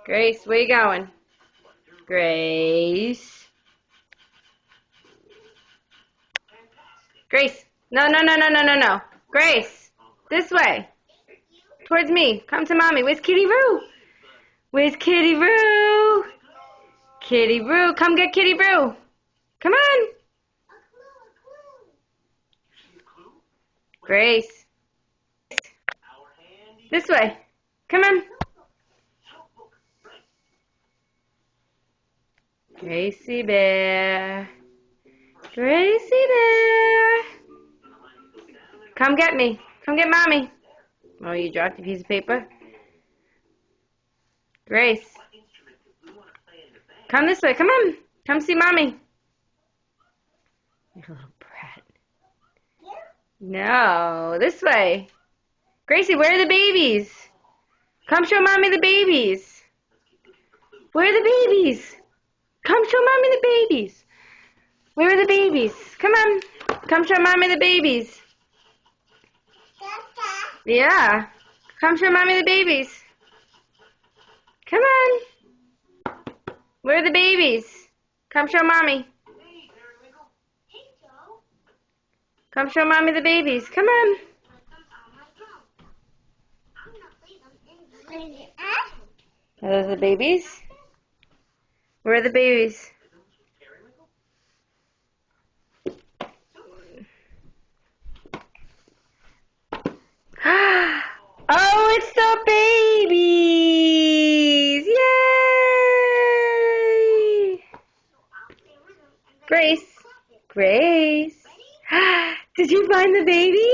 Grace, where you going? Grace. Grace. No, no, no, no, no, no, no. Grace. This way. Towards me. Come to mommy. Where's Kitty Roo? Where's Kitty Roo? Kitty Roo. Come get Kitty Roo. Come on. Grace. This way. Come on. Gracie Bear. Gracie Bear. Come get me. Come get mommy. Oh, you dropped a piece of paper? Grace. Come this way. Come on. Come see mommy. You little brat. No, this way. Gracie, where are the babies? Come show mommy the babies. Where are the babies? Come show mommy the babies. Where are the babies? Come on. Come show mommy the babies. Yeah. Come show mommy the babies. Come on. Where are the babies? Come show mommy. Come show mommy the babies. Come on. Are those the babies? Where are the babies? Oh, it's the babies! Yay! Grace. Grace. Did you find the babies?